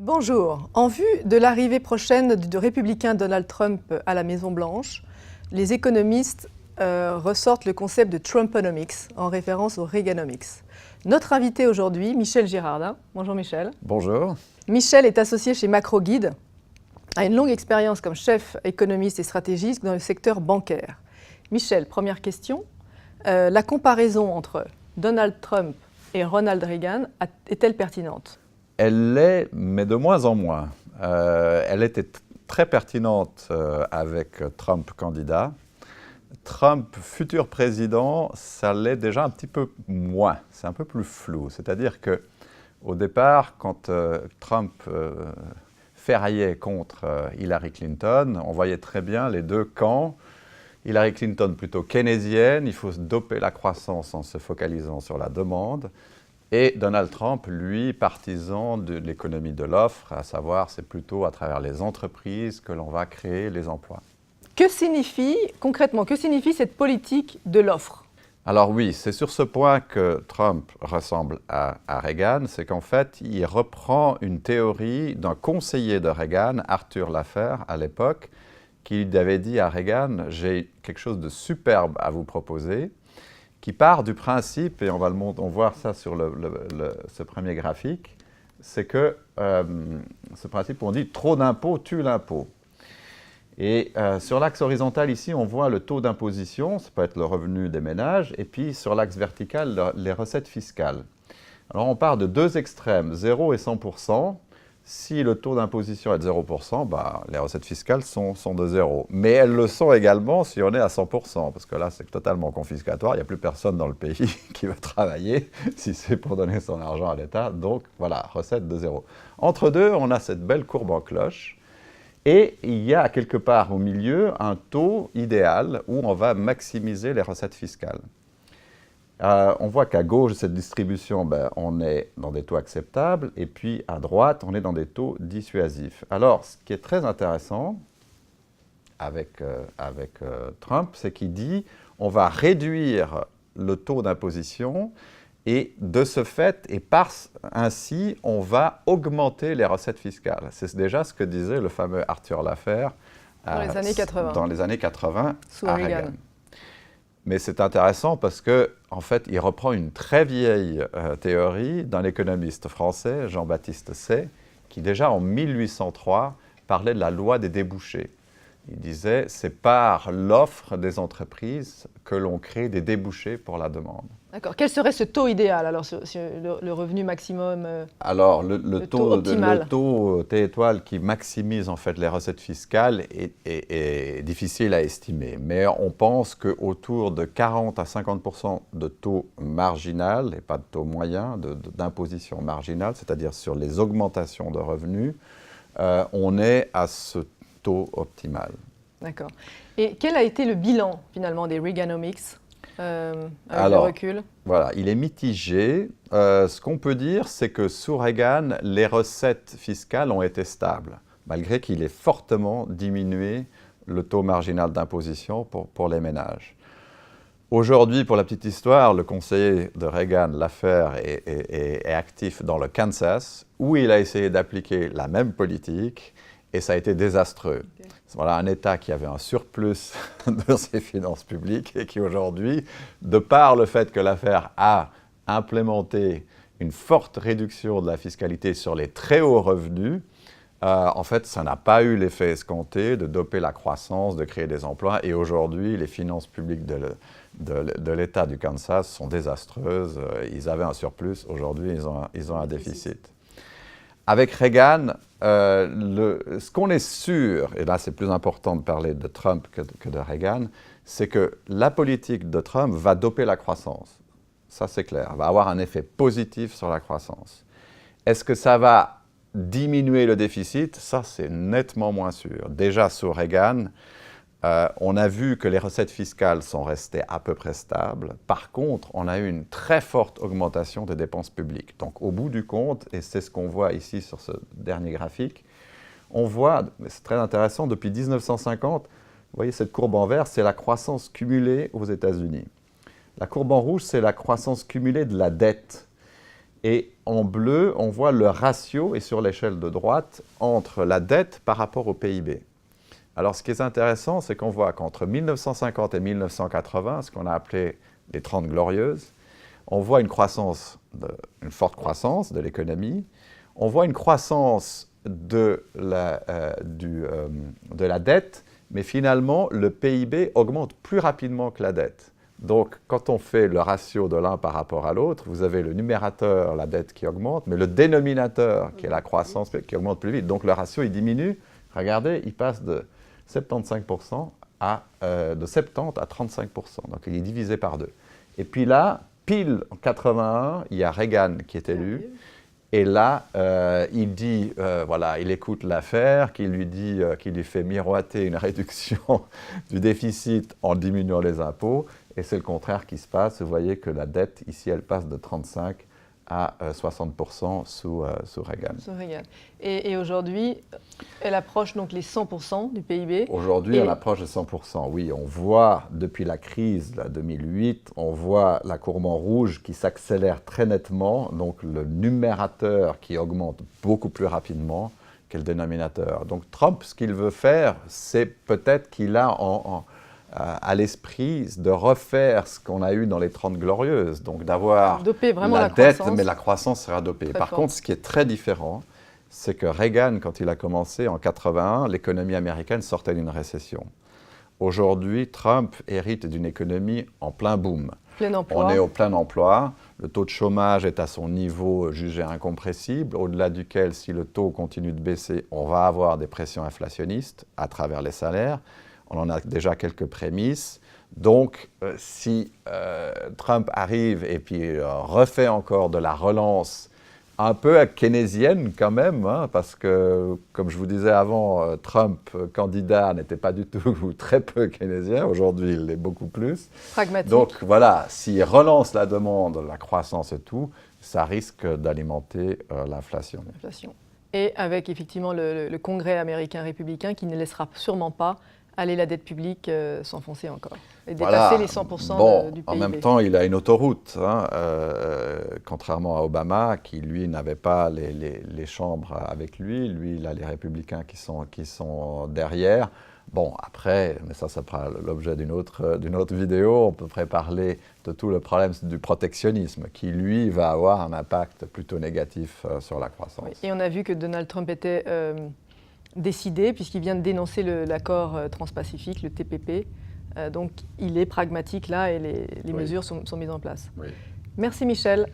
Bonjour. En vue de l'arrivée prochaine du républicain Donald Trump à la Maison-Blanche, les économistes ressortent le concept de Trumponomics en référence au Reaganomics. Notre invité aujourd'hui, Michel Girardin. Bonjour Michel. Bonjour. Michel est associé chez Macroguide, a une longue expérience comme chef économiste et stratégiste dans le secteur bancaire. Michel, première question. La comparaison entre Donald Trump et Ronald Reagan est-elle pertinente ? Elle l'est, mais de moins en moins. Elle était très pertinente avec Trump candidat. Trump futur président, ça l'est déjà un petit peu moins. C'est un peu plus flou. C'est-à-dire qu'au départ, quand Trump ferraillait contre Hillary Clinton, on voyait très bien les deux camps. Hillary Clinton plutôt keynésienne, il faut doper la croissance en se focalisant sur la demande. Et Donald Trump, lui, partisan de l'économie de l'offre, à savoir c'est plutôt à travers les entreprises que l'on va créer les emplois. Que signifie, concrètement, que signifie cette politique de l'offre ? Alors oui, c'est sur ce point que Trump ressemble à Reagan, c'est qu'en fait, il reprend une théorie d'un conseiller de Reagan, Arthur Laffer, à l'époque, qui avait dit à Reagan « J'ai quelque chose de superbe à vous proposer », qui part du principe, et on va voir ça sur ce premier graphique, c'est que ce principe, on dit « trop d'impôts tue l'impôt ». Et sur l'axe horizontal, ici, on voit le taux d'imposition, ça peut être le revenu des ménages, et puis sur l'axe vertical, les recettes fiscales. Alors on part de deux extrêmes, 0 et 100%. Si le taux d'imposition est de 0%, bah, les recettes fiscales sont de 0. Mais elles le sont également si on est à 100%, parce que là, c'est totalement confiscatoire. Il n'y a plus personne dans le pays qui veut travailler si c'est pour donner son argent à l'État. Donc, voilà, recette de 0. Entre deux, on a cette belle courbe en cloche. Et il y a quelque part au milieu un taux idéal où on va maximiser les recettes fiscales. On voit qu'à gauche de cette distribution, on est dans des taux acceptables, et puis à droite, on est dans des taux dissuasifs. Alors, ce qui est très intéressant avec Trump, c'est qu'il dit on va réduire le taux d'imposition, et de ce fait, et ainsi, on va augmenter les recettes fiscales. C'est déjà ce que disait le fameux Arthur Laffer dans les années 80. Dans les années 80 sous à Reagan. Reagan. Mais c'est intéressant parce qu'en fait, il reprend une très vieille théorie d'un économiste français, Jean-Baptiste Say, qui déjà en 1803 parlait de la loi des débouchés. Il disait, c'est par l'offre des entreprises que l'on crée des débouchés pour la demande. D'accord. Quel serait ce taux idéal, alors, le revenu maximum Alors, le taux optimal. Le taux T étoile qui maximise en fait les recettes fiscales est difficile à estimer. Mais on pense qu'autour de 40 à 50% de taux marginal, et pas de taux moyen, d'imposition marginale, c'est-à-dire sur les augmentations de revenus, on est à ce taux optimal. D'accord. Et quel a été le bilan, finalement, des Reaganomics avec Alors, le recul? Voilà, il est mitigé. Ce qu'on peut dire, c'est que sous Reagan, les recettes fiscales ont été stables, malgré qu'il ait fortement diminué le taux marginal d'imposition pour les ménages. Aujourd'hui, pour la petite histoire, le conseiller de Reagan, Laffer, est actif dans le Kansas, où il a essayé d'appliquer la même politique, et ça a été désastreux. Okay. Voilà un État qui avait un surplus de ses finances publiques et qui aujourd'hui, de par le fait que l'affaire a implémenté une forte réduction de la fiscalité sur les très hauts revenus, en fait, ça n'a pas eu l'effet escompté de doper la croissance, de créer des emplois. Et aujourd'hui, les finances publiques de l'État du Kansas sont désastreuses. Ils avaient un surplus, aujourd'hui, ils ont un déficit. Avec Reagan, ce qu'on est sûr, et là c'est plus important de parler de Trump que de Reagan, c'est que la politique de Trump va doper la croissance. Ça c'est clair, va avoir un effet positif sur la croissance. Est-ce que ça va diminuer le déficit? Ça c'est nettement moins sûr. Déjà sous Reagan, on a vu que les recettes fiscales sont restées à peu près stables. Par contre, on a eu une très forte augmentation des dépenses publiques. Donc, au bout du compte, et c'est ce qu'on voit ici sur ce dernier graphique, on voit, c'est très intéressant, depuis 1950, vous voyez cette courbe en vert, c'est la croissance cumulée aux États-Unis. La courbe en rouge, c'est la croissance cumulée de la dette. Et en bleu, on voit le ratio, et sur l'échelle de droite, entre la dette par rapport au PIB. Alors, ce qui est intéressant, c'est qu'on voit qu'entre 1950 et 1980, ce qu'on a appelé les 30 Glorieuses, on voit une forte croissance de l'économie, on voit une croissance de la dette, mais finalement, le PIB augmente plus rapidement que la dette. Donc, quand on fait le ratio de l'un par rapport à l'autre, vous avez le numérateur, la dette qui augmente, mais le dénominateur, qui est la croissance, qui augmente plus vite. Donc, le ratio, il diminue. Regardez, il passe de 75% de 70 à 35%. Donc, il est divisé par 2. Et puis là, pile en 81, il y a Reagan qui est élu. Et là, il dit, il écoute l'affaire, qui lui fait miroiter une réduction du déficit en diminuant les impôts. Et c'est le contraire qui se passe. Vous voyez que la dette, ici, elle passe de 35 à 60% sous Reagan. Sous Reagan. Et aujourd'hui, elle approche donc les 100% du PIB. Aujourd'hui, elle approche les 100%. Oui, on voit, depuis la crise de 2008, on voit la courbe en rouge qui s'accélère très nettement. Donc, le numérateur qui augmente beaucoup plus rapidement que le dénominateur. Donc, Trump, ce qu'il veut faire, c'est peut-être qu'il a à l'esprit de refaire ce qu'on a eu dans les 30 Glorieuses, donc d'avoir la dette, mais la croissance sera dopée. Par contre, ce qui est très différent, c'est que Reagan, quand il a commencé en 81, l'économie américaine sortait d'une récession. Aujourd'hui, Trump hérite d'une économie en plein boom. Plein emploi. On est au plein emploi, le taux de chômage est à son niveau jugé incompressible, au-delà duquel, si le taux continue de baisser, on va avoir des pressions inflationnistes à travers les salaires. On en a déjà quelques prémices. Donc, si Trump arrive et puis refait encore de la relance un peu keynésienne quand même, hein, parce que, comme je vous disais avant, Trump, candidat, n'était pas du tout ou très peu keynésien. Aujourd'hui, il l'est beaucoup plus. Pragmatique. Donc voilà, s'il relance la demande, la croissance et tout, ça risque d'alimenter l'inflation. Et avec effectivement le Congrès américain républicain qui ne laissera sûrement pas aller la dette publique s'enfoncer encore et dépasser les 100% du PIB. En même temps, il a une autoroute, hein, contrairement à Obama, qui, lui, n'avait pas les chambres avec lui. Lui, il a les républicains qui sont derrière. Bon, après, mais ça fera l'objet d'une autre vidéo, on peut parler de tout le problème du protectionnisme, qui, lui, va avoir un impact plutôt négatif sur la croissance. Oui, et on a vu que Donald Trump était décidé, puisqu'il vient de dénoncer l'accord transpacifique, le TPP. Donc, il est pragmatique là et les mesures sont mises en place. Oui. Merci Michel.